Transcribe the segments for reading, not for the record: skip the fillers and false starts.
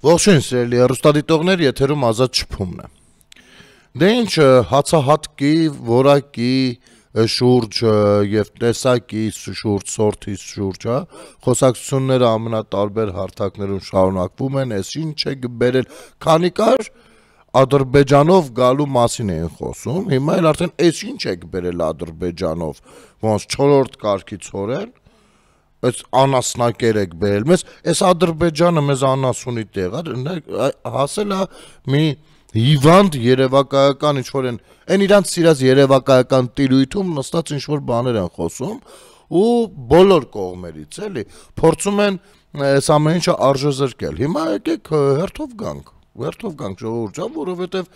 Ողջույն սիրելի հեռուստադիտողներ, եթերում Ազատ շփումն է։ Դե ինչ հացահատկի, որակի շուրջ եւ տեսակի շուրջ, սորթի շուրջ, խոսակցությունները ամենատարբեր հարթակներում շարունակվում են, այս ինչ է բերել, քանի կար Ադրբեջանով գալու մասին էին խոսում, հիմա էլ արդեն այս ինչ է բերել Ադրբեջանով, ոնց 4-րդ կարգի ցորեն Այս անասնակեր եք բերել մեզ, այս Ադրբեջանը մեզ անասունի տեղ հասել է մի հիվանդ երևակայական ինչ-որ են իրանց սիրած երևակայական տիրույթում նստած ինչ-որ բաներ են խոսում ու բոլոր կողմերից էլի փորձում են այս ամեն ինչը արժեզրկել։ Հիմա եկեք հերթով գանք ժողովուրդ ջան, որովհետև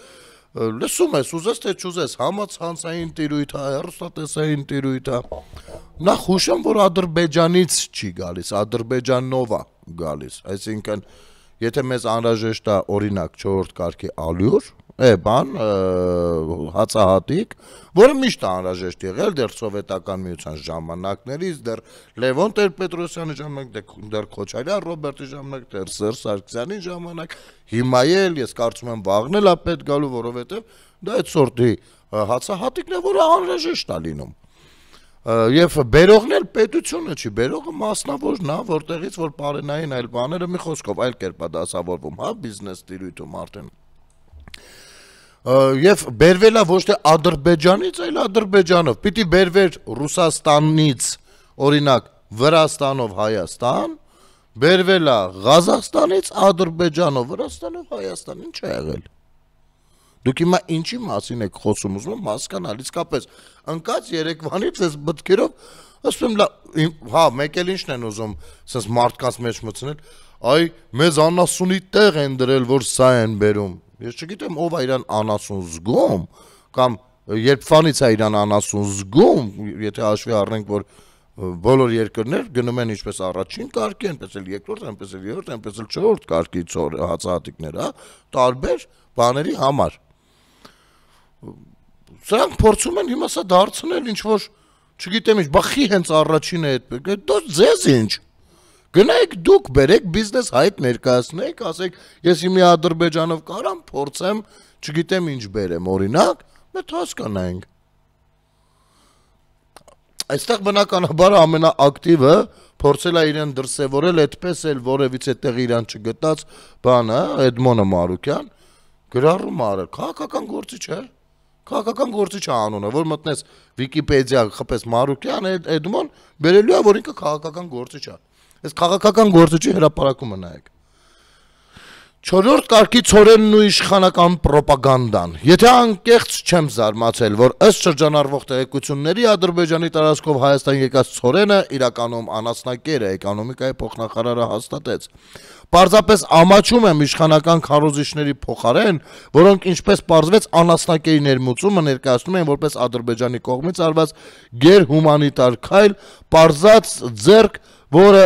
լսում ես, ուզես թե չուզես, համացանցային տիրույթ է, հեռուստատեսային տիրույթ է։ Նախ հուշեմ, որ Ադրբեջանից չի գալիս, Ադրբեջանով է գալիս, այսինքն եթե մեզ անհրաժեշտ է օրինակ 4-րդ կարգի ալյուր, հացահատիկ, որը միշտ անհրաժեշտ եղել դեռ սովետական միության ժամանակներից, դեռ Լևոն Տեր-Պետրոսյանի ժամանակ, դեռ Քոչարյան Ռոբերտի ժամանակ, դեռ Սերժ Սարգսյանի ժամանակ, հիմա էլ ես կարծում եմ վաղն էլ է պետք գալու, որովհետև դա այդ սորտի հացահատիկն է, որը անհրաժեշտ է լինում։ Եվ բերողն էլ պետությունը չի, բերողը մասնավորն է, որտեղից որ պարենային այլ բաները մի խոսքով այլ կերպ է դասավորվում, բիզնես տիրույթում արդեն։ Եվ բերվել է ոչ թե Ադրբեջանից, այլ Ադրբեջանով, պիտի բերվեր Ռուսաստանից, օրինակ Վրաստանով Հայաստան, բերվել է Ղազախստանից Ադրբեջանով, Վրաստանով Հայաստան, ինչ է եղել։ Դուք հիմա ինչի մասին եք խոսում, ուզում եմ հասկանալ, իսկապես ընկած երեկվանից ես բտկերով, ասում եմ, մեկ էլ ինչն են ուզում, ասես մարդկանց մեջ մտցնել, այ մեզ անասունի տեղ են դրել, որ սա են բերում։ Ես չգիտեմ ով է իրան անասուն զգում, կամ երբ ֆանից է իրան անասուն զգում, եթե հաշվի առնենք, որ բոլոր երկրներ գնում են ինչպես առաջին կարգի, այնպես էլ երկրորդ, այնպես էլ երրորդ, այնպես էլ 4-րդ կարգի հացահատիկներ, տարբեր բաների համար։ Սրանք փորձում են հիմա սա դարձնել ինչ-որ, չգիտեմ ինչ, բախի հենց առաջինը այդ, դա ձեզ ինչ։ Գնայեք դուք բերեք բիզնես հայտ ներկայացնեք, ասեք, ես հիմի Ադրբեջանով կարամ փորձեմ, չգիտեմ ինչ բերեմ, օրինակ, մենք հասկանանք։ Այստեղ բնականաբար ամենաակտիվը փորձել է իրեն դրսևորել, այդպես էլ որևիցե տեղ իրան չգտած բանը, Էդմոնը Մարուկյան, գրառում արել, քաղաքական գործիչ է։ Քաղաքական գործիչ է անունը, որ մտնես Վիկիպեդիա խփես Մարուկյան, Էդմոն բերելու է, որ ինքը քաղաքական գործիչ է։ Այս քաղաքական գործիչի հրապարակումը նայեք։ 4-րդ կարգի ցորենն ու իշխանական պրոպագանդան։ Եթե անկեղծ չեմ զարմացել, որ ըստ շրջանառվող տեղեկությունների Ադրբեջանի տարածքով Հայաստան եկած ցորենը իրականում անասնակեր է, էկոնոմիկայի փոխնախարարը հաստատեց։ Պարզապես ամաչում եմ իշխանական քարոզիչների փոխարեն, որոնք ինչպես պարզվեց անասնակերի ներմուծումը ներկայացնում են որպես Ադրբեջանի կողմից արված գերհումանիտար քայլ, պարզած ձեռք, որը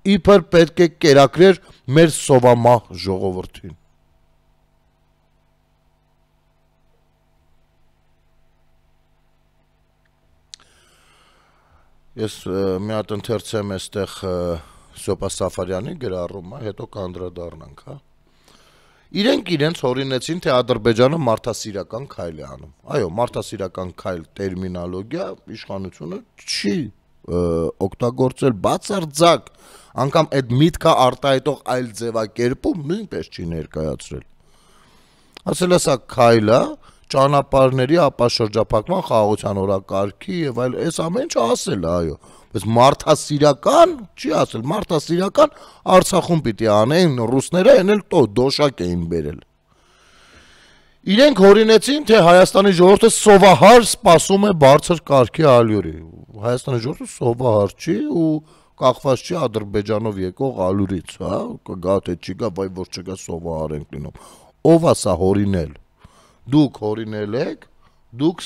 իբր պետք է կերակրեր մեր սովամահ ժողովրդին։ Ես մի հատ ընթերցեմ այստեղ Սոպա Սաֆարյանի գրառումը, հետո կանդրադառնանք, Իրենք իրենց հորինեցին, թե Ադրբեջանը մարդասիրական քայլ է անում։ Այո, մարդասիրական քայլ տերմինոլոգիա իշխանությունը չի օգտագործել բացարձակ, անգամ այդ միտքը արտահայտող այլ ձևակերպում նույնպես չի ներկայացրել։ Ասել է սա քայլ է ճանապարհների ապաշրջափակման խաղաղության օրակարգի եւ այլ այս ամեն ինչը ասել է, այո, բայց մարդասիրական չի ասել, մարդասիրական Արցախում պիտի անեն ռուսները, այն էլ դոշակ էին բերել։ Իրենք հորինեցին, թե Հայաստանի ժողովուրդը սովահար սպասում է բարձր կարգի ալյուրի։ Հայաստանի ժողովուրդը սովահար չի ու կախված չի Ադրբեջանով եկող ալյուրից, կգա թե չի գա, վայ որ չգա սովահար ենք լինում։ Ով է սա հորինել։ Դուք հորինել եք, դուք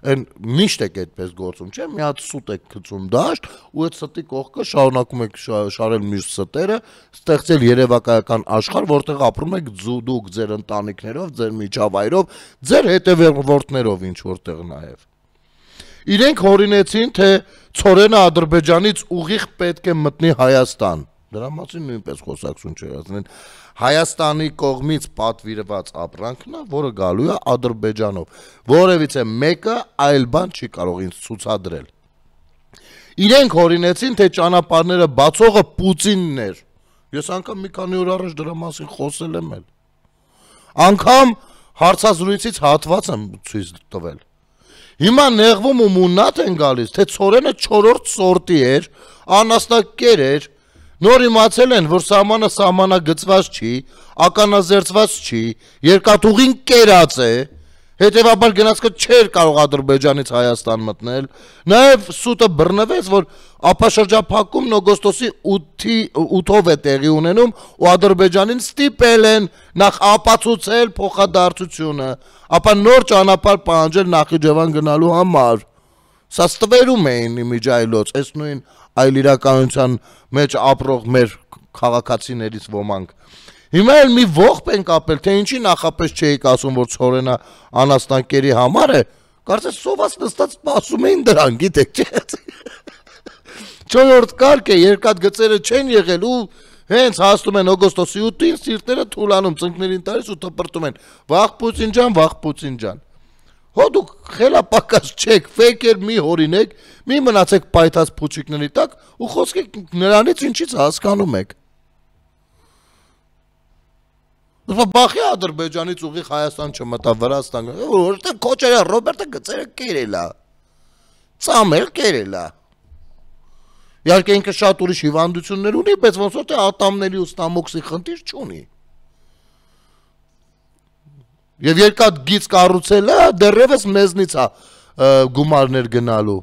այն միշտ եք այդպես գործում, չէ՞, մի հատ սուտ եք գցում դաշտ ու այդ ստի կողքը շարունակում եք շարել միշտ ստերը, ստեղծել երևակայական աշխարհ, որտեղ ապրում եք դուք ձեր ընտանիքներով, ձեր միջավայրով, ձեր հետևորդներով ինչ որտեղ նաև։ Իրենք հորինեցին, թե ցորենը Ադրբեջանից ուղիղ պետք է մտնի Հայաստան։ Դրա մասին նույնպես խոսակցություն չէ, ասեն Հայաստանի կողմից պատվիրված ապրանքն է, որը գալու է Ադրբեջանով, որևիցե մեկը այլ բան չի կարող ինձ ցուցադրել։ Իրենք հորինեցին, թե ճանապարհները բացողը Պուտինն էր։ Ես անգամ մի քանի օր առաջ դրա մասին խոսել եմ էլ։ Անգամ հարցազրույցից հատված եմ ցույց տվել։ Հիմա նեղվում ու մունատ են գալիս, թե Ցորենը 4-րդ սորտի էր, անաստակեր էր, նոր իմացել են, որ սահմանը սահմանագծված չի, ականազերծված չի, երկաթուղին կերած է, հետևաբար գնացքը չէր կարող Ադրբեջանից Հայաստան մտնել, նաև սուտը բռնվեց, որ ապաշրջափակումն օգոստոսի 8-ով է տեղի ունենում ու Ադրբեջանին ստիպել են նախ ապացուցել փոխադարձությունը, ապա նոր ճանապարհ պահանջել Նախիջևան գնալու համար։ Սա ստվերում էին իմիջայլոց, այս նույն այլ իրականության մեջ ապրող մեր քաղաքացիներից ոմանք։ Հիմա էլ մի ողբ են կապել, թե ինչի նախապես չէիք ասում, որ Ցորենը անաստանկերի համար է, կարծես սոված նստած սպասում էին դրան, գիտեք չէ։ 4-րդ կարգ է, երկաթգծերը չեն եղել ու հենց հասնում են օգոստոսի 8-ին, սիրտները թուլանում, ծնկներին տալիս ու տպրտում են, վաղ Պուտին ջան։ Հո դուք խելապակած չեք, ֆեյքեր մի հորինեք, մի մնացեք պայթած փուչիկների տակ ու խոսքեք նրանից ինչից հասկանում եք։ Բախի Ադրբեջանից ուղիղ Հայաստան չմտա Վրաստան, որտեղ քոչերը Ռոբերտը գծերը կերել է։ Ծամեր կերել է։ Իհարկե ինքը շատ ուրիշ հիվանդություններ ունի, բայց ոնց որ թե ատամների ու ստամոքսի խնդիր չունի։ Եվ երկաթ գիծ կառուցելը դեռևս մեզնից է գումարներ գնալու։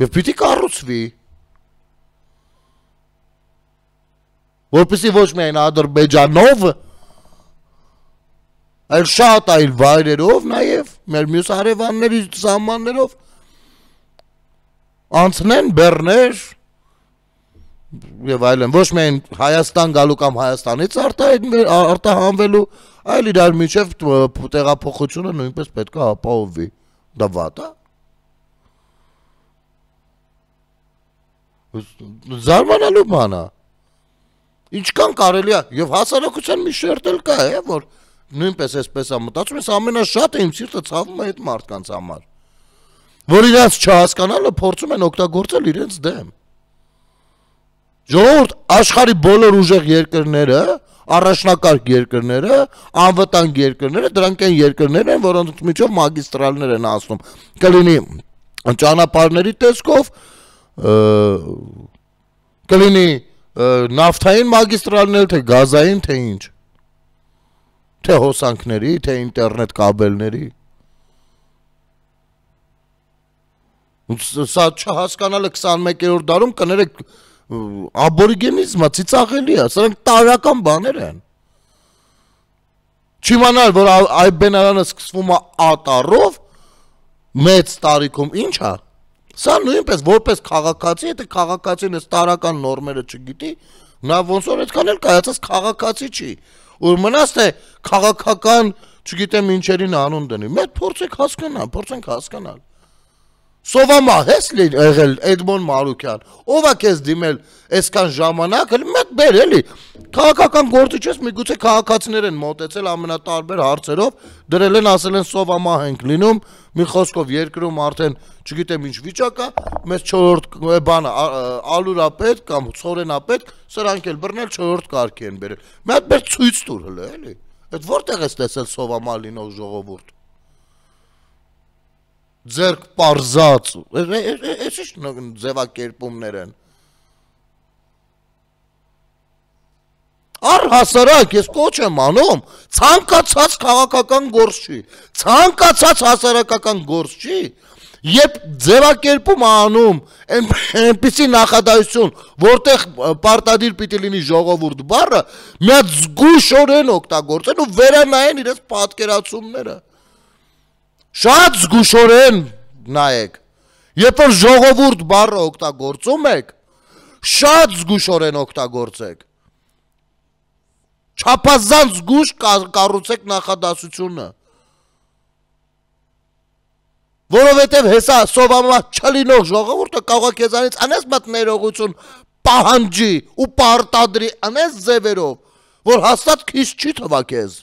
Եվ պիտի կառուցվի։ Որպեսզի ոչ միայն Ադրբեջանով, այլ շատ այլ վայրերով նաև մեր մյուս հարևանների սահմաններով անցնեն բեռներ եւ այլն, ոչ միայն Հայաստան գալու կամ Հայաստանից արտահանվելու, այլ իրար միջև տեղափոխությունը նույնպես պետք է ապահովվի։ Դա վատ է։ Զարմանալու բան է։ Ինչքան կարելի է, եւ հասարակության մի շերտ էլ կա, որ նույնպես այսպես է մտածում, ես ամենաշատը իմ սիրտը ցավում է այդ մարդկանց համար, որ իրենց չհասկանալը փորձում են օգտագործել իրենց դեմ։ Ժողովուրդ, աշխարհի բոլոր ուժեղ երկրները, առաջնակարգ երկրները, անվտանգ երկրները, դրանք այն երկրներ են, որոնց միջով մագիստրալներ են անցնում։ Կլինի ճանապարհների տեսքով, կլինի նավթային մագիստրալներ, թե գազային, թե ինչ, թե հոսանքների, թե ինտերնետ կաբելների։ Սա չհասկանալը 21-րդ դարում կներեք աբորիգենիզմը ծիծաղելի է, սրանք տարական բաներ են։ Չիմանալ, որ այ բենարանը սկսվում է ատառով, մեծ տարիքում ինչ է։ Սա նույնպես որպես քաղաքացի, եթե քաղաքացին այս տարական նորմերը չգիտի, նա ոնց որ այդքան էլ կայացած քաղաքացի չի։ Որ մնաց թե քաղաքական, չգիտեմ ինչերին անուն դնի։ Մենք փորձենք հասկանալ։ Սովամահ ես եղել Էդմոն Մարուկյան, ով է քեզ դիմել այսքան ժամանակ, մեկ բեր էլի, քաղաքական գործիչ ես, միգուցե քաղաքացիներ են մոտեցել ամենատարբեր հարցերով, դրել են, ասել են սովամահ ենք լինում, մի խոսքով երկրում արդեն չգիտեմ ինչ վիճակ է, մեզ 4-րդ բանը Ալուրապետ կամ Ցորենապետ, սրանք էլ բռնել 4-րդ կարգի են բերել։ Մի հատ բեր ցույց տուր հələ, էլի։ Այդ որտեղ ես տեսել սովամահ լինող ժողովուրդ։ Ձերք պարզած, այս ինչ ձևակերպումներ են։ Առհասարակ ես կոչ եմ անում, ցանկացած քաղաքական գործ չի, ցանկացած հասարակական գործ չի, երբ ձևակերպում անում այնպիսի նախադասություն, որտեղ պարտադիր պիտի լինի ժողովուրդ բառը, մի հատ զգուշորեն օգտագործեն ու վերանայեն իրենց պատկերացումները։ Շատ զգուշորեն նայեք, երբ որ ժողովուրդ բառը օգտագործում եք, շատ զգուշորեն օգտագործեք, չափազանց զգուշ կառուցեք նախադասությունը, Որովհետև հեսա սովամա չլինող ժողովուրդը կարող է քեզանից անես մտ ներողություն պահանջի ու պարտադրի անես ձևերով, որ հաստատ քիչ չի թվա քեզ։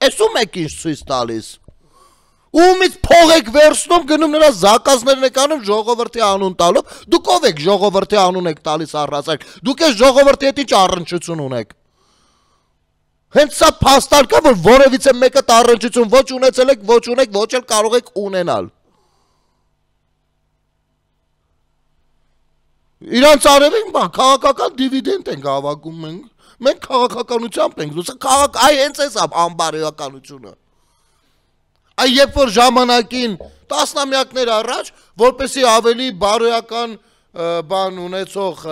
Էս ում եք ինչ ցույց տալիս։ Ումից փող եք վերցնում, գնում նրա զակազներն եք անում ժողովրդի անուն տալով, դուք ով եք ժողովրդի անուն եք տալիս առասարակ, դուք այս ժողովրդի հետ ինչ առնչություն ունեք։ Հենց սա փաստարկա, որ որևիցե մեկը առնչություն ոչ ունեցել եք, ոչ ունեք, ոչ էլ կարող եք ունենալ։ Իրանց արևին բան, քաղաքական դիվիդենդ ենք հավաքում մենք քաղաքականությամբ ենք զուսա, այ հենց էս է անբարոյականությունը։ Այ երբ որ ժամանակին տասնամյակներ առաջ, որպեսի ավելի բարոյական բան ունեցող,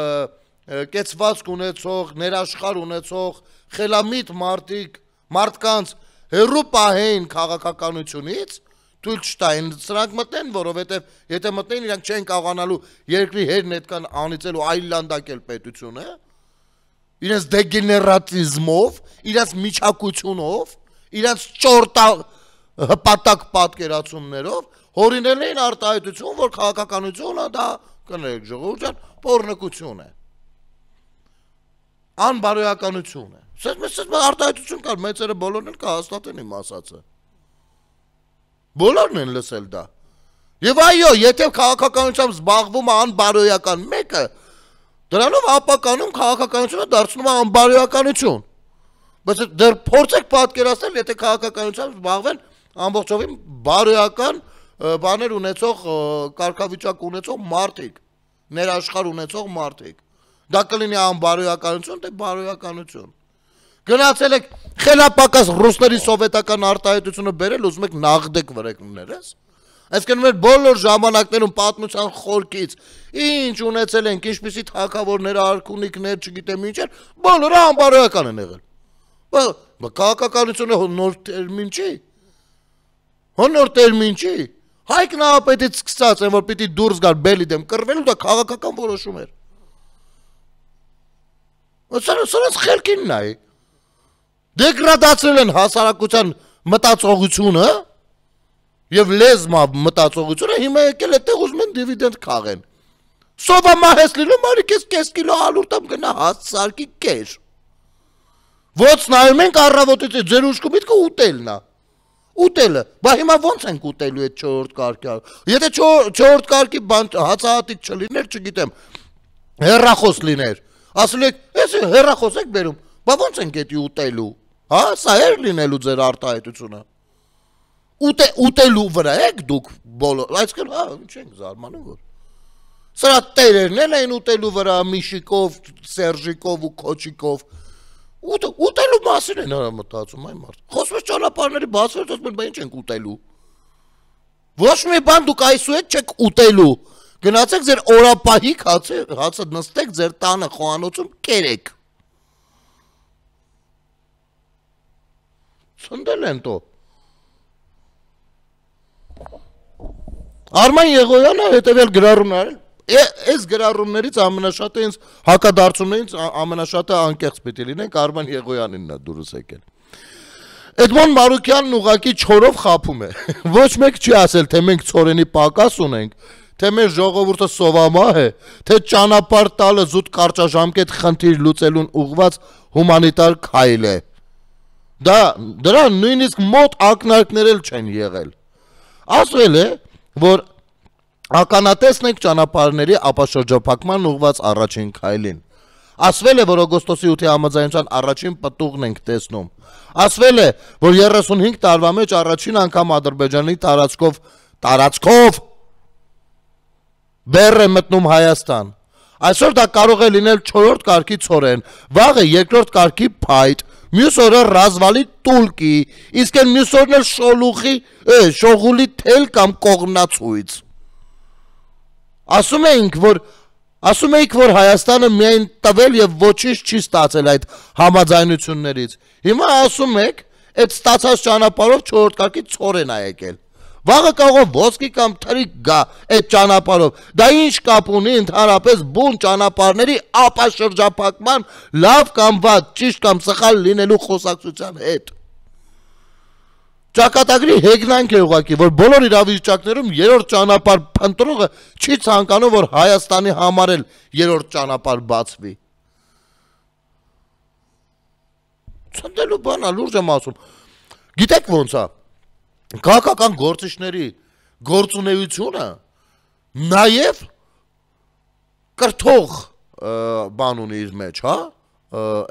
կեցվածք ունեցող, ներաշխար ունեցող, խելամիտ մարդկանց հեռու պահեին քաղաքականությունից, թույլ չտային սրանք մտնեն, որովհետև եթե մտնեն իրանք չեն կարողանալու երկրի հերն այդքան անիծել ու այլանդակել պետությունը, իրենց դեգեներատիզմով, իրենց միջակությունով, իրենց ճորտա հպատակ պատկերացումներով հորինել էին արտահայտություն, որ քաղաքականությունը դա կներեք ժողովուրդ ջան, պոռնկություն է։ Անբարոյականություն է։ Սենց արտահայտություն կար, մեծերը բոլորն էլ կհաստատեն իմ ասածը։ Բոլորն են լսել դա։ Եվ այո, եթե քաղաքականությամբ զբաղվում է անբարոյական մեկը, դրանով ապականում քաղաքականությունը դարձնում է անբարոյականություն։ Բայց դեռ փորձեք պատկերացնել, եթե քաղաքականությամբ զբաղվեն ամբողջովին բարոյական բաներ ունեցող, կարգավիճակ ունեցող մարդիկ, ներաշխար ունեցող մարդիկ։ Դա կլինի անբարոյականություն, թե բարոյականություն։ Գնացել եք խելապակաս ռուսների սովետական արտահայտությունը բերել, ուզում եք նաղդեք վրեկներես։ Այսինքն մեր բոլոր ժամանակներում պատմության խորքից ինչ ունեցել ենք, ինչպիսի թագավորներ, արքունիքներ, չգիտեմ ինչ էր, բոլորը անբարոյական են եղել։ Քաղաքականությունը նոր տերմին չի։ Նոր տերմին չի։ Հայկ նահապետից սկսած են, որ պիտի դուրս գար բելի դեմ կռվելու, դա քաղաքական որոշում էր։ Սրանց խելքին նայ։ Դեգրադացրել են հասարակության մտածողությունը եւ լեզմա մտածողությունը, հիմա եկել է տեղ ուզում են դիվիդենդ քաղեն։ Սովամահես լինում, արի քեզ կես կիլո ալուրտամ գնա հաս սարքի կեր։ Ոնց նայում ենք առավոտից ձեր ուշքի միտքը ուտելն է։ Ուտելը, բա հիմա ոնց ենք ուտելու այդ 4-րդ կարգի։ Եթե 4-րդ կարգի բան հացահատիկ չլիներ, չգիտեմ, հեռախոս լիներ։ Ասել եք, էս հեռախոս եք բերում, բա ոնց ենք էդի ուտելու։ Հա, սա էր լինելու ձեր արտահայտությունը։ Ուտելու վրա եք դուք բոլոր, այսինքն, հա, չենք զարմանում որ։ Սրա տերերն էլ էին ուտելու վրա Միշիկով, Սերժիկով ու Քոչիկով։ Ուտելու մասին են հրա մտածում այ մարդ։ Խոսում ես ճանապարհների բացվեց, ասում են, բա ինչ ենք ուտելու։ Ոչ մի բան դուք այսուհետ չեք ուտելու։ Գնացեք ձեր օրապահիկ հացը նստեք ձեր տանը խոհանոցում կերեք։ Ցնդել են տո։ Արման Եղոյանը հետևյալ գրառումն արել։ Այս գրառումներից ամենաշատը ինձ հակադարձումներից ամենաշատը անկեղծ պիտի լինենք Արման Եղոյանինն է դուրս եկել։ Էդմոն Մարուկյանն ուղակի չորով խափում է։ Ոչ մեկ չի ասել, թե մենք ծորենի պակաս ունենք, թե մեր ժողովուրդը սովամահ է, թե ճանապարհ տալը զուտ կարճաժամկետ խնդիր լուծելուն ուղված հումանիտար քայլ է։ Դրան նույնիսկ մոտ ակնարկներ էլ չեն եղել։ Ասվել է, որ ականատեսն եք ճանապարհների ապաշրջափակման ուղված առաջին քայլին։ Ասվել է, որ օգոստոսի 8-ի համաձայնության առաջին պտուղն ենք տեսնում։ Ասվել է, որ 35 տարվա մեջ առաջին անգամ Ադրբեջանի տարածքով բեռ է մտնում Հայաստան։ Այսօր դա կարող է լինել 4-րդ կարգի ցորեն, վաղը 2-րդ կարգի փայտ, մյուս օրը ռազվալի տուլկի, իսկ այն մյուս օրն էլ շողուլի թել կամ կողմնացույց։ Ասում էինք, որ Հայաստանը միայն տվել եւ ոչինչ չի ստացել այդ համաձայնություններից։ Հիմա ասում եք, այդ ստացած ճանապարհով 4-րդ կարգի ցորեն է եկել։ Վաղը կարող է ոսկի կամ թրիկ գա այդ ճանապարհով։ Դա ինչ կապ ունի ընդհանրապես բուն ճանապարհների ապաշրջափակման լավ կամ վատ, ճիշտ կամ սխալ լինելու խոսակցության հետ։ Ճակատագրի հեգնանք է ուղղակի, որ բոլոր իրավիճակներում երրորդ ճանապարհ փնտրողը չի ցանկանում, որ Հայաստանի համար էլ երրորդ ճանապարհ բացվի։ Ցնդելու բանա լուրջ եմ ասում։ Գիտեք ոնց է։ Քաղաքական գործիչների գործունեությունը նաև կրթող բան ունի իր մեջ, հա,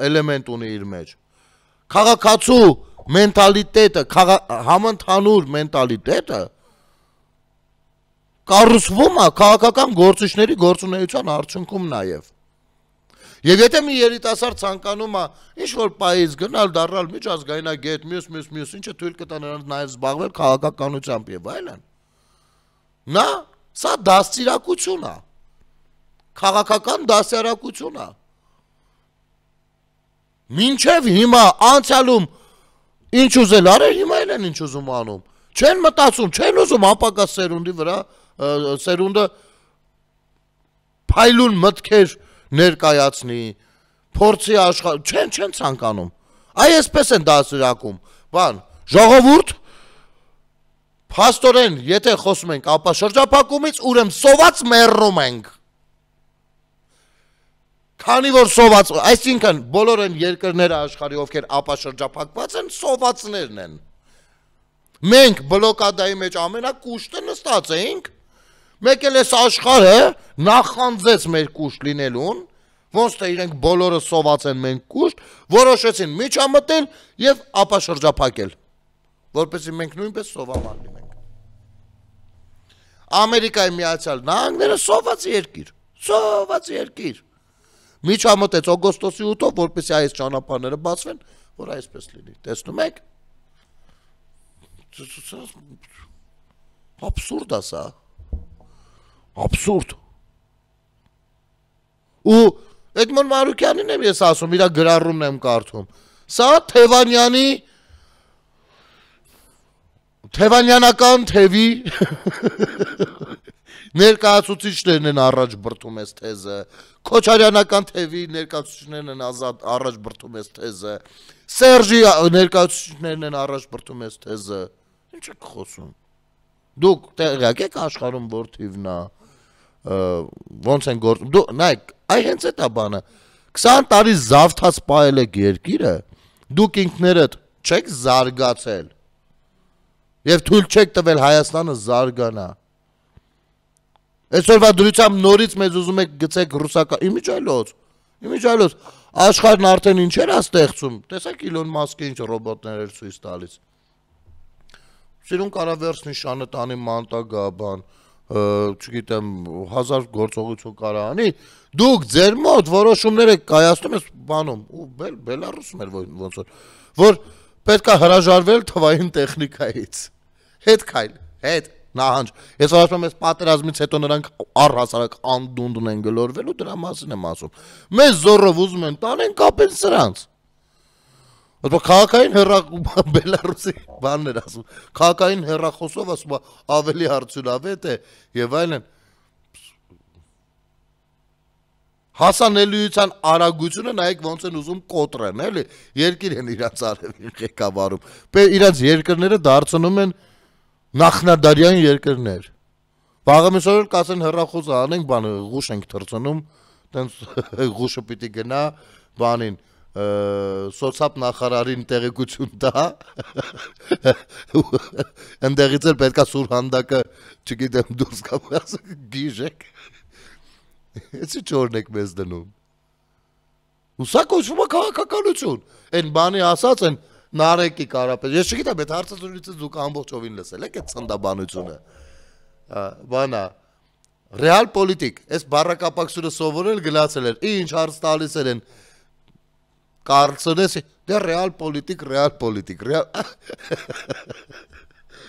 էլեմենտ ունի իր մեջ։ Քաղաքացու մենտալիտետը, համընդհանուր մենտալիտետը կառուցվում է քաղաքական գործիչների գործունեության արդյունքում նաև։ Եվ եթե մի երիտասարդ ցանկանում է ինչ-որ պայից գնալ, դառնալ միջազգայնագետ, մյուս, ինչը թույլ կտա նրանց նաև զբաղվել քաղաքականությամբ եւ այլն։ Նա սա դաստիարակություն է։ Քաղաքական դաստիարակություն է։ Մինչև հիմա անցյալում ինչ ուզել արել, հիմա էլ են ինչ ուզում անում։ Չեն մտածում, չեն ուզում ապակա սերունդի վրա, սերունդը փայլուն մտքեր ներկայացնի, փորձի չեն ցանկանում։ Այսպես են դասիրակում։ Բան, ժողովուրդ, փաստորեն, եթե խոսում ենք ապա շրջափակումից, ուրեմն սոված մեռնում ենք։ Քանի որ սոված, այսինքն բոլոր են երկրները աշխարհի, ովքեր ապա շրջափակված են, սովածներն են։ Մենք բլոկադայի մեջ ամենակուշտը նստած էինք, մեկ էլ էս աշխարհը նախանձեց մեր կուշտ լինելուն, ոնց թե իրենք բոլորը սոված են, մենք կուշտ, որոշեցին միջամտել եւ ապա շրջափակել, որպեսզի մենք նույնպես սովաման լինենք։ Ամերիկայի Միացյալ Նահանգները սոված երկիր։ Միջամտեց օգոստոսի 8-ով, որպեսզի այս ճանապարհները բացվեն, որ այսպես լինի։ Տեսնում եք։ Абսուրդ է սա։ Абսուրդ։ Ու Էդմոն Մարուկյանին եմ ես ասում, իր գրառումն եմ կարդում։ Սա Թևանյանական թևի ներկայացուցիչներն են առաջ բրդում այս թեզը, Քոչարյանական թևի ներկայացուցիչներն են առաջ բրդում այս թեզը, Սերժի ներկայացուցիչներն են առաջ բրդում այս թեզը։ Ինչ եք խոսում։ Դուք տեղյակ եք աշխարհում որ թիվն է, ոնց են գործում։ Դու նայեք, այ հենց այդ է բանը։ 20 տարի զավթած պահել եք երկիրը, դուք ինքներդ չեք զարգացել։ Եվ թույլ չեք տվել Հայաստանը զարգանա։ Այսօրվա դրությամբ նորից մեզ ուզում եք գցեք ռուսական իմիջայլոց, աշխարհն արդեն ինչեր է ստեղծում, տեսեք Իլոն Մասկը ինչ ռոբոտներ էր ցույց տալիս։ Սիրուն կարա վերս նշանը տանի մանտագաբան, չգիտեմ, 1000 գործողություն կարա անի, դուք ձեր մոտ որոշումներ եք կայացնում ես բանում, ու Բելարուսում էր ոնց որ պետք է հրաժարվել թվային տեխնիկայից։ Հետ նահանջ։ Ես ասում եմ, պատերազմից հետո նրանք առհասարակ անդունդն են գլորվելու, դրա մասին եմ ասում։ Մեզ զորով ուզում են տանեն կապեն սրանց։ Ո՞նց քաղաքային Բելարուսի բանն էր ասում։ Քաղաքային հեռախոսով ասում ավելի արդյունավետ է եւ այլն։ Հասանելիության արագությունը նայեք ոնց են ուզում կոտրեն, էլի։ Երկիր են իրանց արևին ղեկավարում։ Իրանց երկրները դարձնում են նախնադարյան երկրներ։ Վաղամիսօր կասեն հեռախոսը անենք, բանը ղուշ ենք թռցնում, տենց ղուշը պիտի գնա բանին, սոցապ նախարարին տեղեկություն տա, ընդեղից էլ պետքա սուրհանդակը, չգիտեմ, դուրս կամ գիժեք, էցի չորն եք մեզ դնում։ Ու սա կոչվում է քաղաքականություն, են բանի ասած են, Նարեկի կարապետ, ես չգիտեմ, այդ հարցազրույցից դուք ամբողջովին լսել եք այդ ցնդաբանությունը։ Բանա, ռեալ պոլիտիկ, այս բառակապակցությունը սովորել գնացել էր, ինչ հարց տալիս են Կարլսոնես, դե ռեալ պոլիտիկ,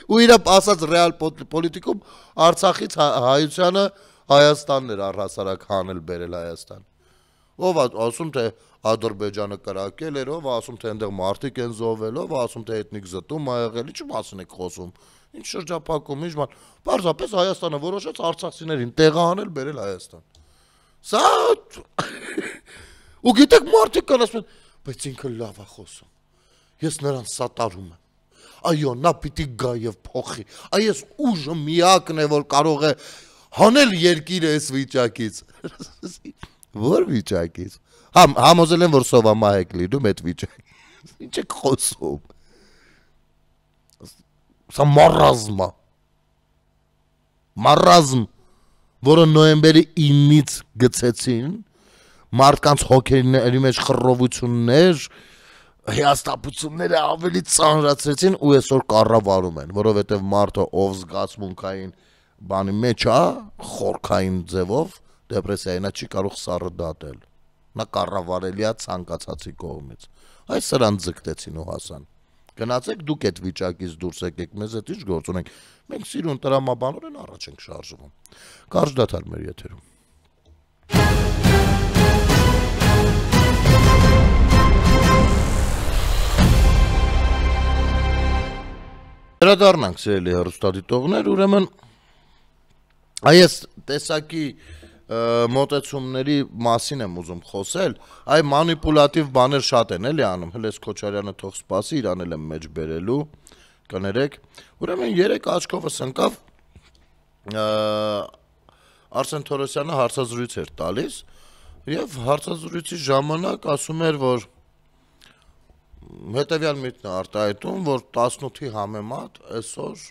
ու իր ասած ռեալ պոլիտիկում Արցախից հայությանը Հայաստանն էր առհասարակ հանել բերել Հայաստան։ Ով ասում թե Ադրբեջանը կրակել էր, ով ասում թե այնտեղ մարդիկ են զոհվել, ով ասում թե էթնիկ զտում ա եղել, ի՞նչ մասին եք խոսում։ Ինչ շրջափակում, ինչ բան։ Պարզապես Հայաստանը որոշեց արցախցիներին տեղահանել, բերել Հայաստան։ Սա ու գիտեք մարդիկ կան ասում են, բայց ինքը լավ է խոսում։ Ես նրան սատարում եմ։ այո, նա պիտի գա եւ փոխի։ Այս ուժը միակն է, որ կարող է հանել երկիրը այս վիճակից։ Որ վիճակից։ Համոզել են, որ սովամահ եք լինում այդ վիճակից։ Ինչ եք խոսում։ Սա մարազմ, որը նոյեմբերի 9-ից գցեցին, մարդկանց հոգիների մեջ խռովություններ, հիասթափությունները ավելի ծանրացրեցին ու այսօր կառավարում են, որովհետև մարդը ով զգացմունքային բանի մեջ է, խորքային ձևով, դեպրեսիայի նա չի կարող սառը դատել։ Նա կառավարելի է ցանկացածի կողմից։ Այս սրան ձգտեցին ու հասան։ Գնացեք դուք այդ վիճակից դուրս եկեք, մեզ հետ ինչ գործ ունենք։ Մենք սիրուն տրամաբանորեն առաջ ենք շարժվում։ Կարճ դադար մեր եթերում։ Վերադառնանք սիրելի հեռուստադիտողներ, ուրեմն այս տեսակի մոտեցումների մասին եմ ուզում խոսել, այ մանիպուլատիվ բաներ շատ են էլի անում, հենց Քոչարյանը թող սպասի, իրան էլ եմ մեջ բերելու, կներեք, ուրեմն 3 աչքովս ընկավ Արսեն Թորոսյանը հարցազրույց էր տալիս եւ հարցազրույցի ժամանակ ասում էր, որ հետեւյալ միտքն է արտահայտում, որ 18-ի համեմատ այսօր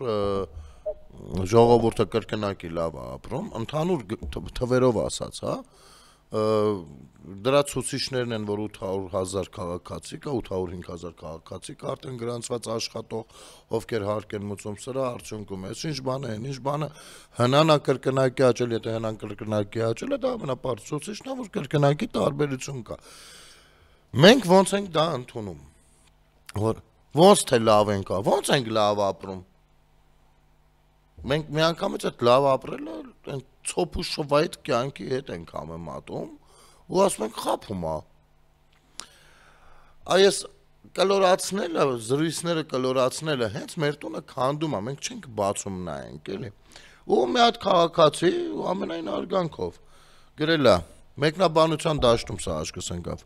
ժողովուրդը կրկնակի լավ է ապրում, ընդհանուր թվերով ասած, հա, դրա ցուցիչներն են, որ 800,000 քաղաքացի կա, 805,000 քաղաքացի կա արդեն գրանցված աշխատող, ովքեր հարկ են մուծում սրա արդյունքում, այս ինչ բան է, հնանա կրկնակի աճել, եթե հնան կրկնակի աճել է, դա ամենապարզ ցուցիչն է, որ կրկնակի տարբերություն կա։ Մենք ոնց ենք դա ընդունում, որ ոնց թե լավ ենք, ոնց ենք լավ ապրում։ Մենք միանգամից այդ լավ ապրելը այն ցոփ ու շվայտ կյանքի հետ ենք համեմատում ու ասում ենք խափում է։ Այս կլորացնելը, զրույցները կլորացնելը հենց մեր տունը քանդում է, մենք չենք բացում նայենք, էլի։ Ու մի հատ քաղաքացի ու ամենայն արգանքով գրել է մեկնաբանության դաշտում սա աչքս ընկավ։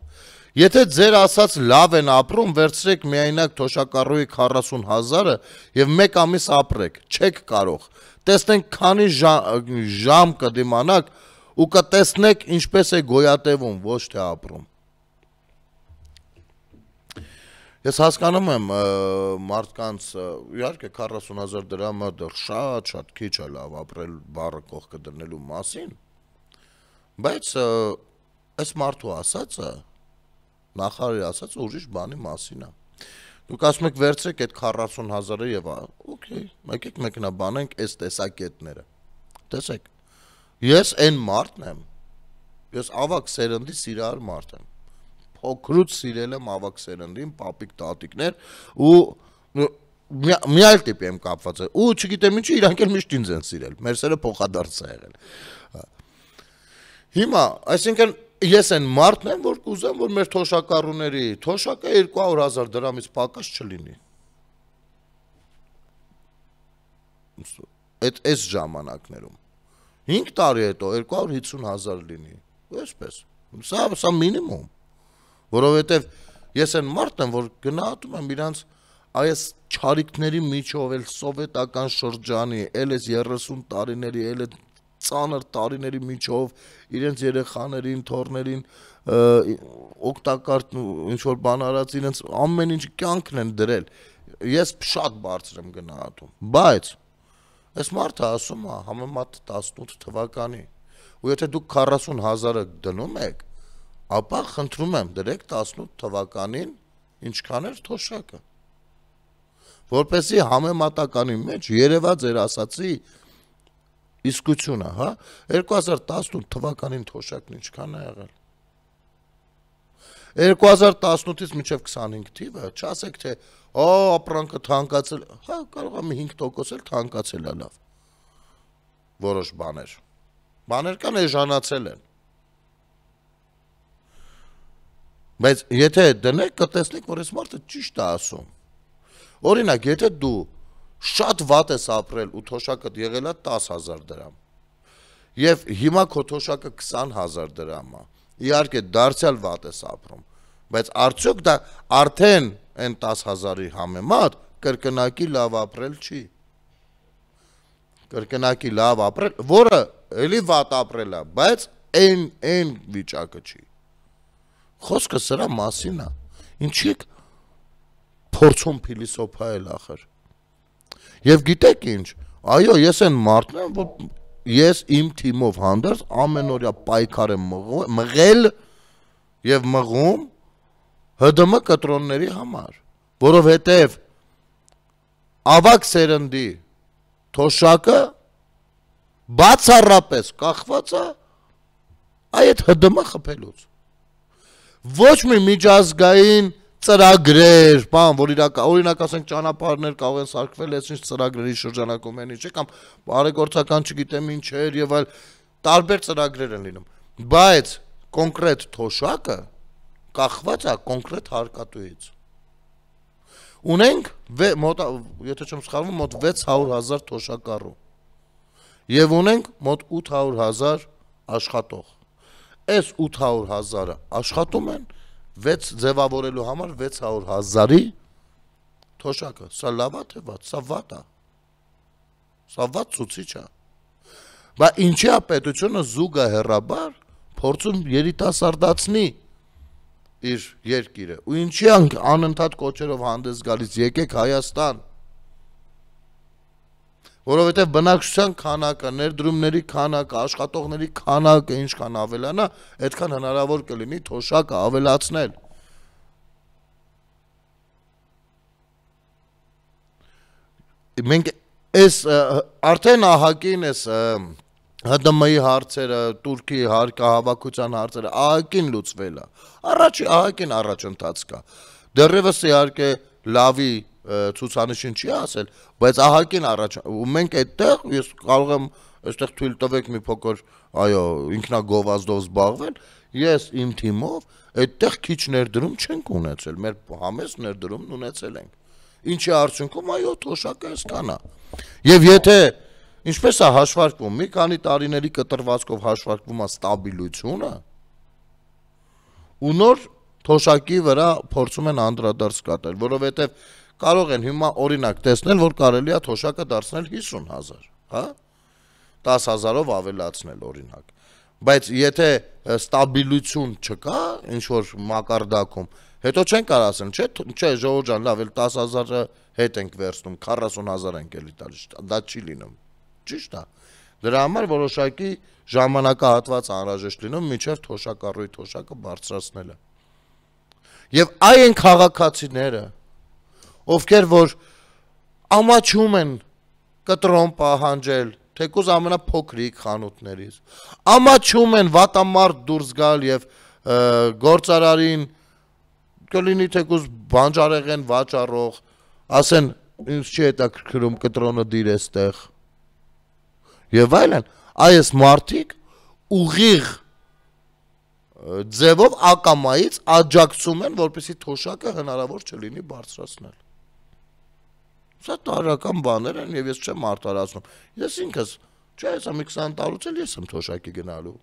Եթե ձեր ասած լավ են ապրում, վերցրեք միայնակ թոշակառուի 40,000-ը եւ 1 ամիս ապրեք, չեք կարող։ Տեսնենք քանի ժամ կդիմանաք ու կտեսնեք ինչպես է գոյատևում, ոչ թե ապրում։ Ես հասկանում եմ մարդկանց, իհարկե 40,000 դրամը դեռ շատ քիչ է լավ ապրել բառը կողքը դնելու մասին, բայց այս մարդու ասածը նախարարի ասած ուրիշ բանի մասին է։ Դուք ասում եք վերցրեք այդ 40,000-ը եւ օքեյ, եկեք մեկնաբանենք այս տեսակետները։ Տեսեք, ես այն մարդն եմ, ես ավակ սերնդի սիրահար մարդ եմ։ Փոքրուց սիրել եմ ավակ սերնդին, պապիկ տատիկներ ու մի այլ տիպ եմ կապված ու չգիտեմ ինչի իրանք էլ միշտ ինձ են սիրել։ Մեր սերը փոխադարձ է եղել։ Հիմա, այսինքն ես այն մարդն եմ, որ կուզեմ, որ մեր թոշակառուների թոշակը 200,000 դրամից պակաս չլինի։ Այս ժամանակներում 5 տարի հետո 250,000 լինի։ Այսպես։ Սա մինիմում։ Որովհետև ես այն մարդն եմ, որ գնահատում եմ իրանց այս չարիքների միջով էլ սովետական շրջանի, էլ այս 30 տարիների, էլ այդ ծանր տարիների միջով իրենց երեխաներին, թոռներին օգտակար ինչ-որ բան արած իրենց ամեն ինչ կյանքն են դրել։ Ես շատ բարձր եմ գնահատում, բայց այս մարդը ասում է համեմատ 18 թվականի ու եթե դուք 40,000-ը դնում եք, ապա խնդրում եմ դրեք 18 թվականին ինչքան էր թոշակը, որպեսզի համեմատականի մեջ երևա ձեր ասացի իսկությունը, հա, 2018 թվականին թոշակն ինչքան է եղել։ 2018-ից մինչև 25 թիվը, չասեք թե, ապրանքը թանկացել, հա, կարող է 5% էլ թանկացել է լավ։ Որոշ բաներ կան էժանացել են։ Բայց եթե դնեք, կտեսնեք, որ այս մարդը ճիշտ է ասում։ Օրինակ, եթե դու շատ վատ ես ապրել ու թոշակդ եղել է 10,000 դրամ եւ հիմա քո թոշակը 20,000 դրամ է, իհարկե դարձյալ վատ ես ապրում, բայց արդյոք դա արդեն այն 10,000-ի համեմատ կրկնակի լավ ապրել չի։ Կրկնակի լավ ապրել, որը էլի վատ ապրել է, բայց այն վիճակը չի։ Խոսքը սրա մասին է։ Ինչի՞ փորձում փիլիսոփայել ախր։ Եվ գիտեք ինչ, այո, ես այն մարդն եմ, որ ես իմ թիմով հանդերձ ամենօրյա պայքար եմ մղել եւ մղում ՀԴՄ կտրոնների համար, որովհետեւ ավակ սերնդի թոշակը բացառապես կախված է այդ ՀԴՄ խփելուց։ Ոչ մի միջազգային ծրագրեր, բան, որ օրինակ ասենք ճանապարհներ կարող են սարքվել, այսինչ ծրագրերի շրջանակում են ինչ, կամ բարեգործական չգիտեմ ինչեր եւ այլ տարբեր ծրագրեր են լինում, բայց կոնկրետ թոշակը կախված է կոնկրետ հարկատուից։ Ունենք մոտ, եթե չեմ սխալվում, մոտ 600,000 թոշակառու եւ ունենք մոտ 800,000 աշխատող։ Այս 800,000-ը աշխատում են ձևավորելու համար 600,000-ի թոշակը։ Սա լավ է թե վատ, սա վատ է։ Սա վատ ցուցիչ է։ Բայց ինչի է պետությունը զուգահեռաբար փորձում երիտասարդացնի իր երկիրը, ու ինչի անընդհատ կոչերով հանդես գալիս եկեք Հայաստան, որովհետև բնակչության քանակը, ներդրումների քանակը, աշխատողների քանակը ինչքան ավելանա, այդքան հնարավոր կլինի թոշակը ավելացնել։ Մենք այս արդեն ահագին էս ՀԴՄ-ի հարցերը, Թուրքի հարկահավաքության հարցերը ահագին լուծվել է։ Ահագին առաջընթաց կա։ Դեռևս իհարկե լավի ցուցանիշին չի ասել, բայց ահագին ու մենք այդտեղ ես կարող եմ այստեղ թույլ տվեք մի փոքր, այո, ինքնագովազդով զբաղվել, ես իմ թիմով այդտեղ քիչ ներդրում չենք ունեցել, մեր համեստ ներդրումն ունեցել ենք։ Ինչի արդյունքում այո, թոշակը այսքան է։ Եվ եթե ինչպես է հաշվարկվում, մի քանի տարիների կտրվածքով հաշվարկվում է ստաբիլությունը, ու նոր թոշակի վրա փորձում են անդրադարձ կատարել, որովհետև կարող են հիմա օրինակ տեսնել, որ կարելի է թոշակը դարձնել 50,000, հա? 10,000-ով ավելացնել օրինակ։ Բայց եթե ստաբիլություն չկա, ինչ որ մակարդակում, հետո չեն կարող ասել, չէ, ժողովուրդ ջան, լավ, էլ 10,000-ը հետ ենք վերցնում, 40,000 ենք էլի տալիս, դա չի լինում։ Ճիշտ է։ Դրա համար որոշակի ժամանակահատված անհրաժեշտ լինում մինչև թոշակառուի թոշակը բարձրացնելը։ Եվ այն քաղաքացիները, ովքեր որ ամաչում են կտրոն պահանջել, թեկուզ ամենափոքրիկ խանութներից, ամաչում են վատամարդ դուրս գալ եւ գործարարին կլինի թեկուզ բանջարեղեն վաճառող, ասեն ինձ չի հետաքրքրում կտրոնը դիր էստեղ։ Եվ այլն, այս մարդիկ ուղիղ ձևով ակամայից աջակցում են, որպեսզի թոշակը հնարավոր չլինի բարձրացնել։ Սա տարական բաներ են եւ ես չեմ արտարացնում։ Ես ինքս, չէ, հեսա մի 20 տարուց էլ ես եմ թոշակի գնալու։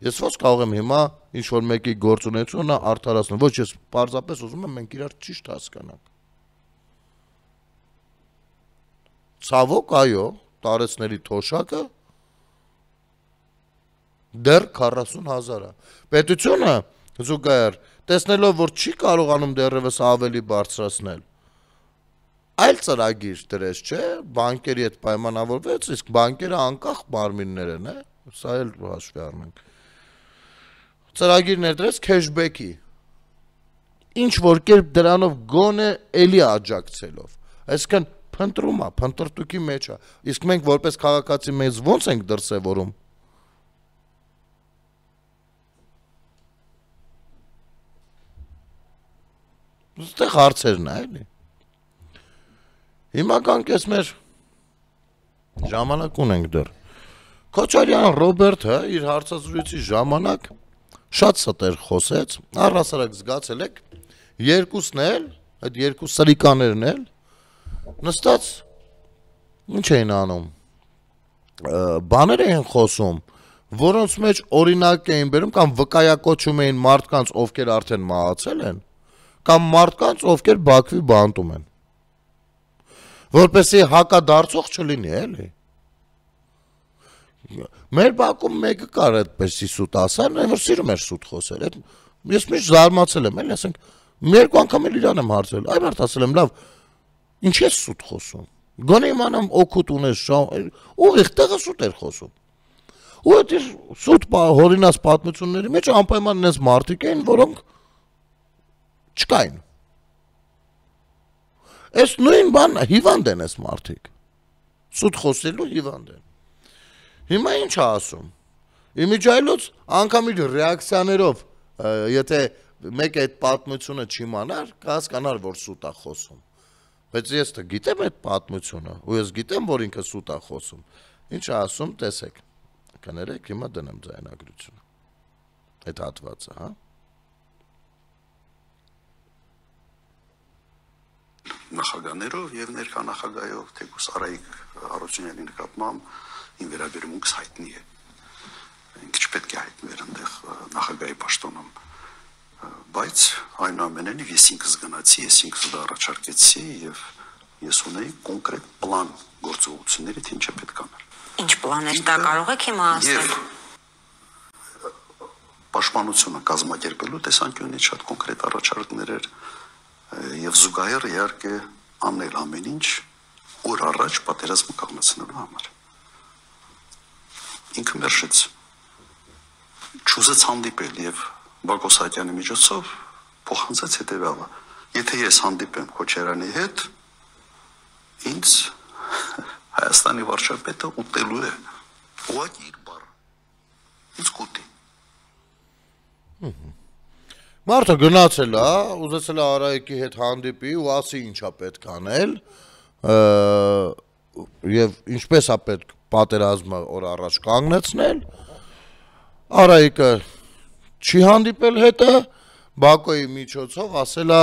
Ես ո՞նց կարող եմ հիմա ինչ որ մեկի գործունեությունը արտարացնել։ Ոչ, ես պարզապես ուզում եմ մենք իրար ճիշտ հասկանանք։ Ցավոք, այո, տարեցների թոշակը դեռ 40,000 է։ Պետությունը զուգահեռ տեսնելով, որ չի կարողանում դեռևս ավելի բարձրացնել, այլ ծրագիր դրեց, չէ, բանկերի հետ պայմանավորվեց, իսկ բանկերը անկախ մարմիններ են, սա էլ հաշվի առնենք։ Ծրագիր ներդրեց քեշբեքի։ Ինչ որ կերպ դրանով գոնե էլի աջակցելով։ Այսինքն փնտրում է, փնտրտուքի մեջ է։ Իսկ մենք որպես քաղաքացի մեզ ո՞նց ենք դրսևորում։ Այստեղ հարցերն է, էլի։ Հիմա կանք ես մեր ժամանակ ունենք դեռ։ Քոչարյան Ռոբերտը իր հարցազրույցի ժամանակ շատ ստեր խոսեց, առհասարակ զգացել եք, երկուսն էլ, այդ երկու սրիկաներն էլ նստած ինչ էին անում, բաներ էին խոսում, որոնց մեջ օրինակ էին բերում կամ վկայակոչում էին մարդկանց, ովքեր արդեն մահացել են, կամ մարդկանց, ովքեր Բաքվի բանտում են։ որպեսզի հակադարձող չլինի, էլի։ Մեր բակում մեկը կար այդպեսի սուտ ասան, որ սիրում էր սուտ խոսել։ Ես միշտ զարմացել եմ, էլի, ասենք, մի երկու անգամ էլ իրան եմ հարցրել։ Այ մարդ ասել եմ, լավ, ինչ ես սուտ խոսում։ Գոնե իմանամ օգուտ ունես, ուղիղ տեղը սուտ էր խոսում։ Ու այդ սուտ հորինած պատմությունների մեջ անպայման նես մարդիկ էին, որոնք չկային։ Այս նույն բան հիվանդ են այս մարդիկ։ Սուտ խոսելու հիվանդ են։ Հիմա ինչ ասում։ Իմիջայլոց անգամ իր ռեակցիաներով, եթե մեկ այդ պատմությունը չիմանար, կհասկանար, որ սուտ է խոսում։ Բայց ես գիտեմ այդ պատմությունը, ու ես գիտեմ, որ ինքը սուտ է խոսում։ Ինչ ասում, տեսեք։ Կներեք, հիմա դնեմ ձայնագրությունը։ Այդ հատվածը, հա։ Նախագաներով եւ ներկա նախագահով թեկուս Արայիկ Հարությունյանի նկատմամբ ին վերաբերմունքս հայտնի է։ Ինչ պետք է հայտնվեր այնտեղ նախագահի պաշտոնում։ Բայց այնուամենայնիվ ես ինքս գնացի, ես ինքս դա առաջարկեցի եւ ես ունեի կոնկրետ պլան գործողությունների, թե ինչը պետք անել։ Ինչ պլաներ դա կարող եք հիմա ասել։ Պաշտպանությունը կազմակերպելու տեսանկյունից շատ կոնկրետ առաջարկներ էր եւ զուգահեռ իհարկե անել ամեն ինչ օր առաջ պատերազմը կանգնեցնելու համար։ Ինքը մերժեց, չուզեց հանդիպել եւ Բակո Սահակյանի միջոցով փոխանցեց հետեւյալը. եթե ես հանդիպեմ Քոչարյանի հետ, ինձ Հայաստանի վարչապետը ուտելու է, ուղղակի իր բառը, ինձ կուտի։ Մարդը գնացել է, ուզեցել է Արայիկի հետ հանդիպի ու ասի ինչա պետք անել, եւ ինչպես է պետք պատերազմը օր առաջ կանգնեցնել, Արայիկը չի հանդիպել հետը, Բակոյի միջոցով ասել է,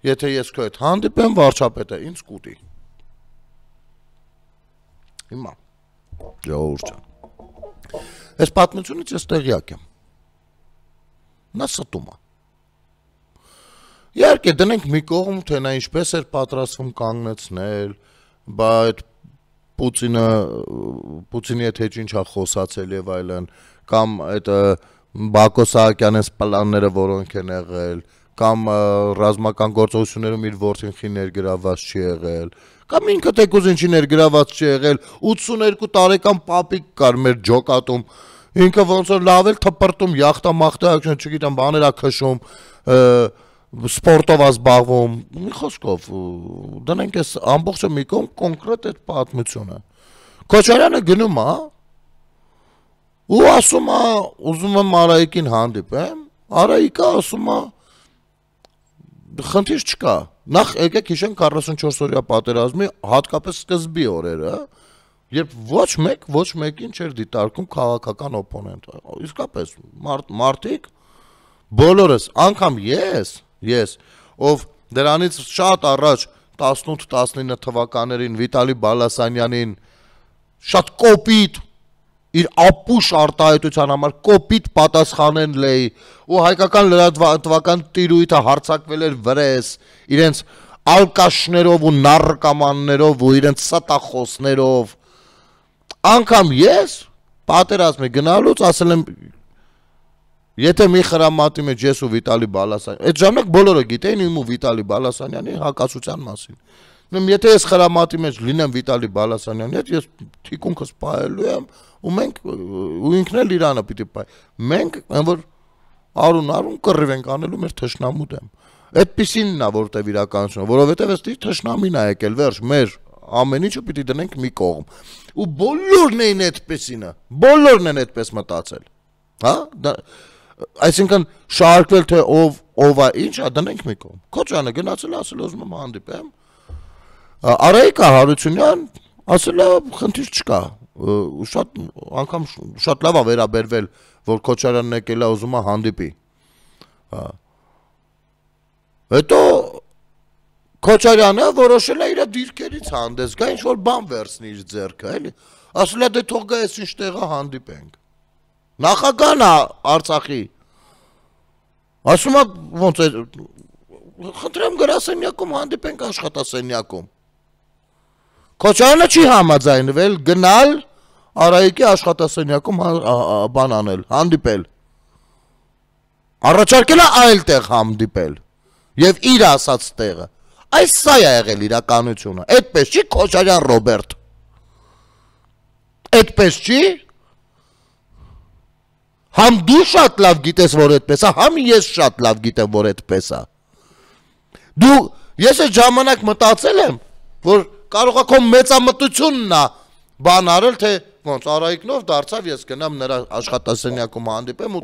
եթե ես քո հետ հանդիպեմ, վարչապետը ինձ կուտի։ Հիմա, ժողովուրդ ջան, այս պատմությունից ես տեղյակ եմ։ Նա ստում է։ Իհարկե դնենք մի կողմ, թե նա ինչպես էր պատրաստվում կանգնեցնել, բա այդ Պուտինի հետ ինչ է խոսացել եւ այլն, կամ այդ Բակո Սահակյանի պլանները որոնք են եղել, կամ ռազմական գործողություններում իր որդին խի ներգրավված չի եղել, կամ ինքը թեկուզ ինչի ներգրավված չի եղել, 82 տարեկան պապիկ կար մեր ջոկատում, ինքը ոնց որ լավ էլ թպրտում, յախտամախտա, չգիտեմ, բաներ է քշում, սպորտով ազբաղվում, մի խոսքով, դնենք այս ամբողջը մի կողմ կոնկրետ այդ պատմությունը։ Քոչարյանը գնում է, ու ասում է, ուզում եմ Արայիկին հանդիպեմ, Արայիկը ասում է, խնդիր չկա, նախ եկեք հիշենք 44-օրյա պատերազմի հատկապես սկզբի օրերը, երբ ոչ մեկին չէր դիտարկում քաղաքական օպոնենտը, իսկապես մարդիկ, բոլորս, անգամ ես, ով դրանից շատ առաջ 18-19 թվականներին Վիտալի Բալասանյանին շատ կոպիտ իր ապուշ արտահայտության համար կոպիտ պատասխանեն լեի ու հայկական լրատվական տիրույթը հարձակվել էր վրես իրենց ալկաշներով ու նառկամաններով ու իրենց ստախոսներով անգամ ես պատերազմի գնալուց ասել եմ եթե մի խրամատի մեջ ես ու Վիտալի Բալասանյան այդ ժամանակ բոլորը գիտեին իմ ու Վիտալի Բալասանյանի հակասության մասին եթե ես խրամատի մեջ լինեմ Վիտալի Բալասանյանի հետ ես թիկունքս պահելու եմ ու մենք ու ինքն էլ Իրանը պիտի պահի մենք այն որ արուն կռիվ ենք անելու մեր թշնամու դեմ այդպեսինն է որտեվ իրականությունը որովհետև ըստ թշնամին է եկել վերջ մեր ամեն ինչը պիտի դնենք մի կողմ ու բոլորն են այդպես մտածել հա այսինքն շարքվել թե ով է ինչ է դնենք մի կողմ Քոչյանը գնացել ասել ուզում եմ հանդիպեմ Արայիկը Հարությունյան ասել է խնդիր չկա շատ անգամ շատ լավ է վերաբերվել որ Քոչարյանն եկել է ուզում է հանդիպի հետո Քոչարյանը որոշել է իր դիրքերից հանդես գա ինչ որ բան վերցնի իր ձեռքը էլի ասել է դե թող գա այս ինչ տեղը հանդիպենք նախագահն է Արցախի ասում է ոնց է խնդրեմ գրասենյակում հանդիպենք աշխատասենյակում Քոչարյանը չի համաձայնվել գնալ Արայիկի աշխատասենյակում բան անել, հանդիպել։ Առաջարկել է այլ տեղ հանդիպել եւ իր ասած տեղը։ Այս սա է եղել իրականությունը։ Այդպես չի Քոչարյան Ռոբերտ։ Այդպես չի։ Համ դու շատ լավ գիտես, որ այդպես է, համ ես շատ լավ գիտեմ, որ այդպես է։ Ես այդ ժամանակ մտածել եմ, որ կարող է քո մեծամտությունն է բան արել, թե ոնց Արայիկնով դարձավ ես գնամ նրա աշխատասենյակում հանդիպեմ,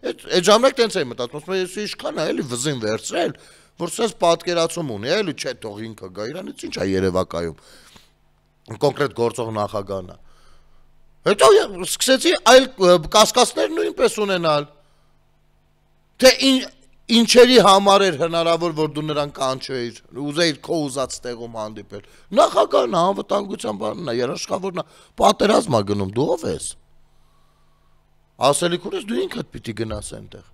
այդ ժամանակ տենց էի մտածում, ես ինչքան է էլի վզին վերցրել, որ սենց պատկերացում ունի, էլի չէ թող ինքը գա, իրանից ինչ է երևակայում, կոնկրետ գործող նախագահն է։ Հետո սկսեցի այլ կասկածներ նույնպես ունենալ, թե ինչերի համար էր հնարավոր, որ դու նրան կանչեիր, ուզեիր քո ուզած տեղում հանդիպել։ Նախագահն է, անվտանգության բանն է, երաշխավորն է, պատերազմ է գնում, դու ով ես։ Ասելիք ունես, դու ինքդ պիտի գնաս այնտեղ։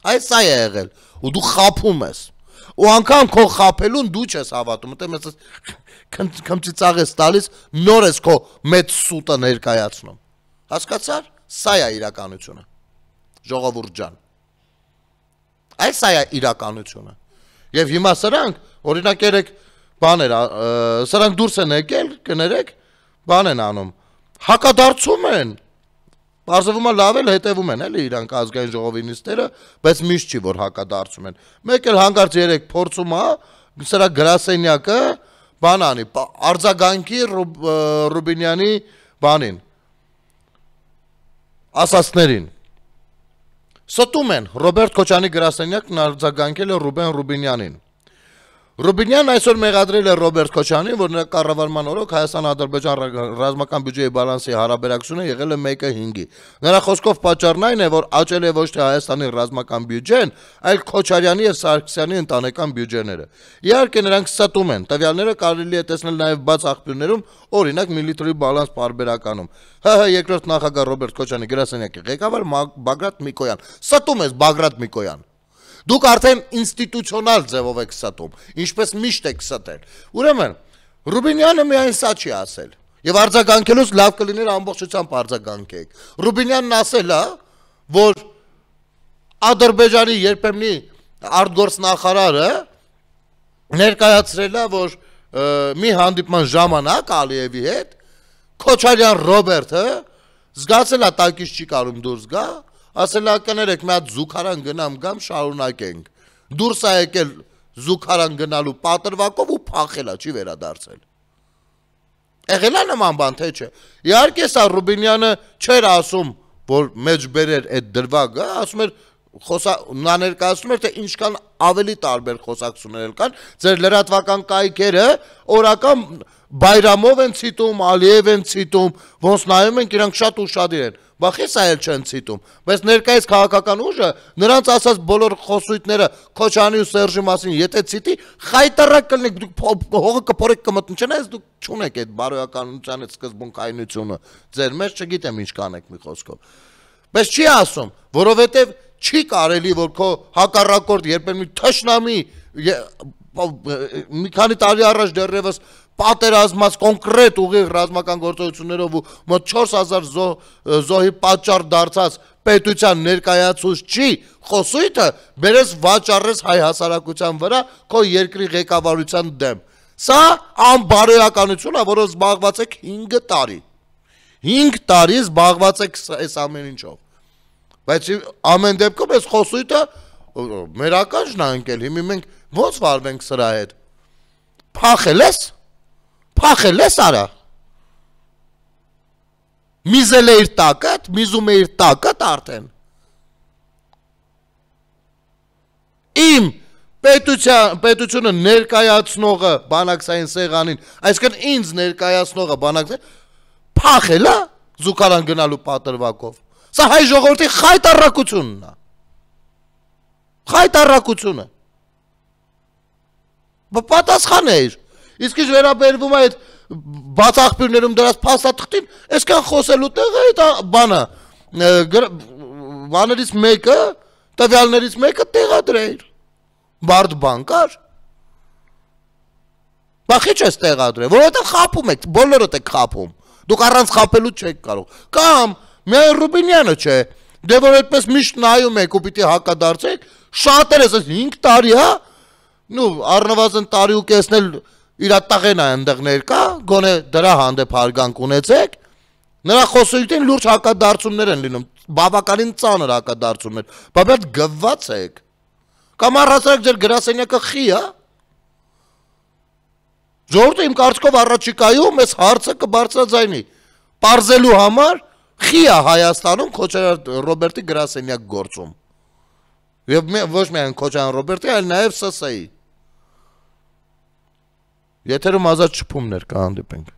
Այս սա է եղել, ու դու խաբում ես։ Ու անգամ քո խաբելուն դու չես հավատում, մտեմ ես քմծիծաղ ես տալիս, նոր ես քո մեծ սուտը ներկայացնում։ Հասկացար, սա է իրականությունը։ Ժողովուրդ ջան։ Այս է իրականությունը։ Եվ հիմա սրանք, օրինակ երեք բաներ, սրանք դուրս են եկել, կներեք, բան են անում, հակադարձում են, պարզվում է լավ էլ հետևում են, էլի իրանք ազգային ժողովի նիստերը, բայց միշտ չի, որ հակադարձում են։ Մեկ էլ հանգարց երեք փորձում է, սրա գրասենյակը, բան անի, արձագանքի Ռուբինյանի բանին, ասացներին։ Ստում են, Ռոբերտ Քոչյանի գրասենյակն արձագանքել է Ռուբեն Ռուբինյանին։ Ռուբինյանն այսօր մեղադրել է Ռոբերտ Քոչյանին, որ նրա կառավարման օրոք Հայաստան-Ադրբեջան ռազմական բյուջեի բալանսի հարաբերակցությունը եղել է 1:5-ի։ Նրա խոսքով պատճառն այն է, որ աճել է ոչ թե Հայաստանի ռազմական բյուջեն, այլ Քոչարյանի եւ Սարգսյանի ընտանեկան բյուջեները։ Իհարկե նրանք ստում են, տվյալները կարելի է տեսնել նաեւ բաց աղբյուրներում, օրինակ Միլիտարի բալանս պարբերականում։ ՀՀ երկրորդ նախագահ Ռոբերտ Քոչյանի գրասենյակի ղեկավար Բագրատ Միկոյան։ Ստում ես Բագրատ Միկոյան։ Դուք արդեն ինստիտուցիոնալ ձևով եք ստում, ինչպես միշտ եք ստել։ Ուրեմն, Ռուբինյանը միայն սա չի ասել, եւ արձագանքելուց լավ կլիներ ամբողջությամբ արձագանքեք։ Ռուբինյանն ասել է, որ Ադրբեջանի երբեմնի արտգործնախարարը ներկայացրել է, որ մի հանդիպման ժամանակ Ալիևի հետ Քոչարյան Ռոբերտը զգացել է տակից չի կարում դուրս գա, ասել է կներեք մի հատ զուգարան գնամ գամ շարունակենք։ Դուրս է եկել զուգարան գնալու պատրվակով ու փախել է, չի վերադարձել։ Եղել է նման բան թե չէ։ Իհարկե սա Ռուբինյանը չէր ասում, որ մեջ բերեր այդ դրվագը, ասում էր նա ներկայացնում էր, թե ինչքան ավելի տարբեր խոսակցություններ կան, ձեր լրատվական կայքերը օրական Բայրամով են ցիտում, Ալիև են ցիտում, ոնց նայում ենք իրանք շատ ուշադիր են։ Բախի սա էլ չեն ցիտում, բայց ներկայիս քաղաքական ուժը նրանց ասած բոլոր խոսույթները Քոչյանի ու Սերժի մասին եթե ցիտի, խայտարակ կլինեք, դուք հողը կփորեք կմտնի, չնայած դուք չունեք այդ բարոյականության այդ սկզբունքայնությունը։ Ձեր մեջ չգիտեմ ինչ կանեք մի խոսքով։ Բայց չի ասում, որովհետև չի կարելի, որ քո հակառակորդ երբեմն թշնամի մի քանի տարի առաջ դեռևս պատերազմած կոնկրետ ուղիղ ռազմական գործողություններով ու մոտ 4000 զոհի պատճառ դարձած պետության ներկայացուց չի խոսույթը բերես վաճառես հայ հասարակության վրա քո երկրի ղեկավարության դեմ։ Սա անբարոյականություն է, որով զբաղված եք 5 տարի։ 5 տարի զբաղված եք այս ամեն ինչով։ Բայց ամեն դեպքում այս խոսույթը մեր ականջն է ընկել, հիմա մենք ո՞նց վարվենք սրա հետ։ Փախել ես արա։ Միզել է իր տակատ, միզում է իր տակատ արդեն։ Իմ պետությունը ներկայացնողը բանակցային սեղանին, այսինքն ինձ ներկայացնողը բանակցային փախել է զուգարան գնալու պատրվակով։ Սա հայ ժողովրդի խայտարակությունն է։ Խայտարակությունը։ Պատասխան է իր։ Իսկ ինչ վերաբերվում է այդ բաց աղբյուրներում դրած փաստաթղթին, այսքան խոսելու տեղը այդ բանը բաներից մեկը, տվյալներից մեկը տեղադրեիր։ Բարդ բան կար։ Բա քիչ ես տեղադրել, որովհետև խափում եք, բոլորդ եք խափում։ Դուք առանց խափելու չեք կարող։ Կամ միայն Ռուբինյանը չէ, դե որ այդպես միշտ նայում եք ու պիտի հակադարձեք, շատերս 5 տարի, հա։ Նու առնվազն տարի ու կեսն էլ իր տաղեն է այնտեղ ներկա, գոնե դրա հանդեպ հարգանք ունեցեք։ Նրա խոսելիքին լուրջ հակադարձումներ են լինում, բավականին ծանր հակադարձումներ։ Բա բեդ գվված եք։ Կամ առհասարակ ձեր գրասենյակը խի, հա։ Ժողովուրդը իմ կարծիքով առաջիկայում այս հարցը կբարձրաձայնի։ Պարզելու համար խի է Հայաստանում Քոչարյան Ռոբերտի գրասենյակ գործում։ Եվ ոչ միայն Քոչարյան Ռոբերտի, այլ նաև ՍՍ-ի։ Եթերում ազատ շփումներ կհանդիպենք։